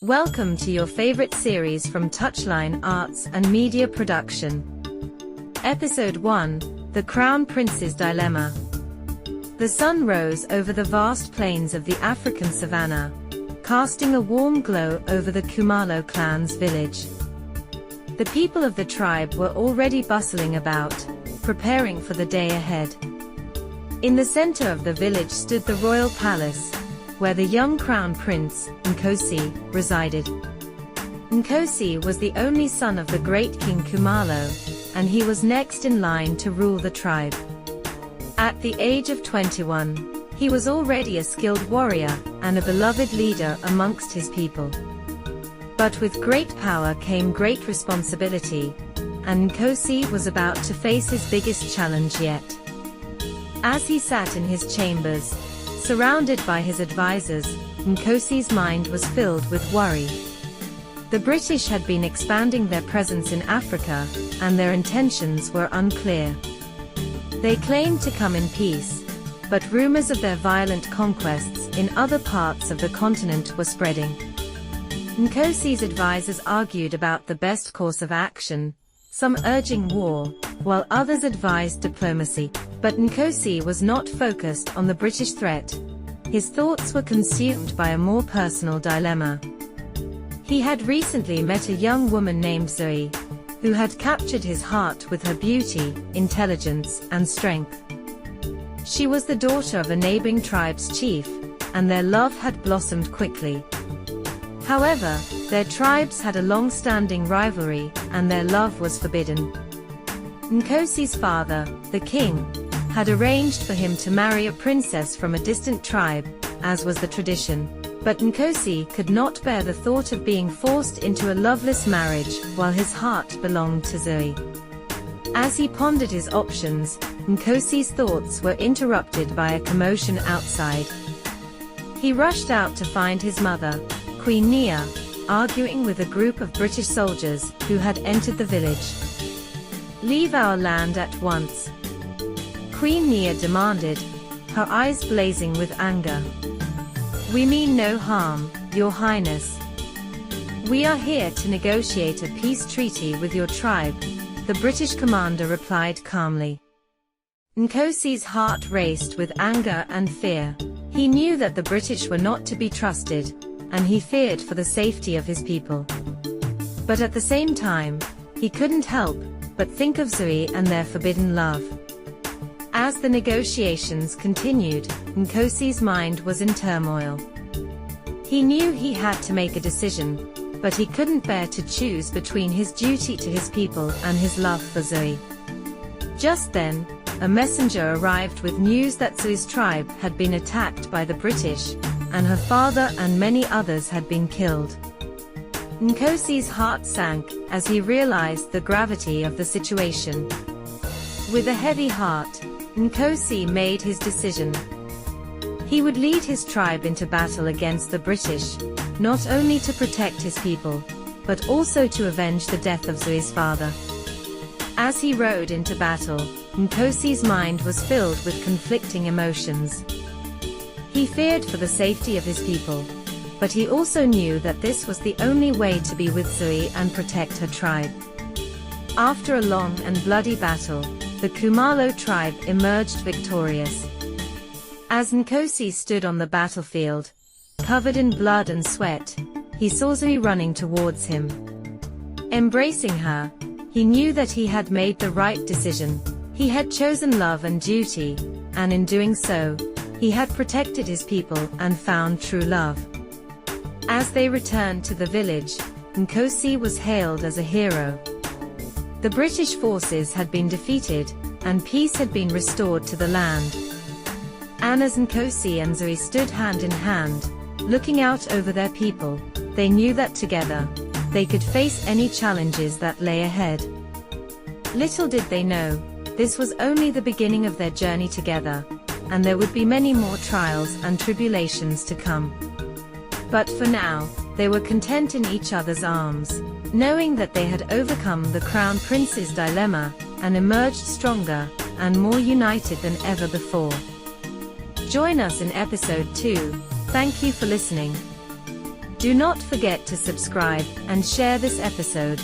Welcome to your favorite series from Touchline Arts and Media Production. Episode 1, The Crown Prince's Dilemma. The sun rose over the vast plains of the African savanna, casting a warm glow over the Khumalo clan's village. The people of the tribe were already bustling about, preparing for the day ahead. In the center of the village stood the royal palace, where the young crown prince, Int'l, resided. Int'l was the only son of the great King Khumalo, and he was next in line to rule the tribe. At the age of 21, he was already a skilled warrior and a beloved leader amongst his people. But with great power came great responsibility, and Int'l was about to face his biggest challenge yet. As he sat in his chambers, surrounded by his advisors, Int'l's mind was filled with worry. The British had been expanding their presence in Africa, and their intentions were unclear. They claimed to come in peace, but rumors of their violent conquests in other parts of the continent were spreading. Int'l's advisors argued about the best course of action, some urging war, while others advised diplomacy. But Int'l was not focused on the British threat. His thoughts were consumed by a more personal dilemma. He had recently met a young woman named Zoe, who had captured his heart with her beauty, intelligence, and strength. She was the daughter of a neighboring tribe's chief, and their love had blossomed quickly. However, their tribes had a long-standing rivalry, and their love was forbidden. Int'l's father, the king, had arranged for him to marry a princess from a distant tribe, as was the tradition. But Int'l could not bear the thought of being forced into a loveless marriage while his heart belonged to Zoe. As he pondered his options, Int'l's thoughts were interrupted by a commotion outside. He rushed out to find his mother, Queen Nia, arguing with a group of British soldiers who had entered the village. "Leave our land at once," Queen Nia demanded, her eyes blazing with anger. "We mean no harm, Your Highness. We are here to negotiate a peace treaty with your tribe," the British commander replied calmly. Int'l's heart raced with anger and fear. He knew that the British were not to be trusted, and he feared for the safety of his people. But at the same time, he couldn't help but think of Zoe and their forbidden love. As the negotiations continued, Int'l's mind was in turmoil. He knew he had to make a decision, but he couldn't bear to choose between his duty to his people and his love for Zoe. Just then, a messenger arrived with news that Zoe's tribe had been attacked by the British, and her father and many others had been killed. Int'l's heart sank as he realized the gravity of the situation. With a heavy heart, Int'l made his decision. He would lead his tribe into battle against the British, not only to protect his people, but also to avenge the death of Zoe's father. As he rode into battle, Int'l's mind was filled with conflicting emotions. He feared for the safety of his people, but he also knew that this was the only way to be with Zoe and protect her tribe. After a long and bloody battle, the Khumalo tribe emerged victorious. As Int'l stood on the battlefield, covered in blood and sweat, he saw Zoe running towards him. Embracing her, he knew that he had made the right decision. He had chosen love and duty, and in doing so, he had protected his people and found true love. As they returned to the village, Int'l was hailed as a hero. The British forces had been defeated, and peace had been restored to the land. And as Int'l and Zoe stood hand in hand, looking out over their people, they knew that together, they could face any challenges that lay ahead. Little did they know, this was only the beginning of their journey together, and there would be many more trials and tribulations to come. But for now, they were content in each other's arms, knowing that they had overcome the Crown Prince's dilemma, and emerged stronger, and more united than ever before. Join us in episode 2. Thank you for listening. Do not forget to subscribe and share this episode.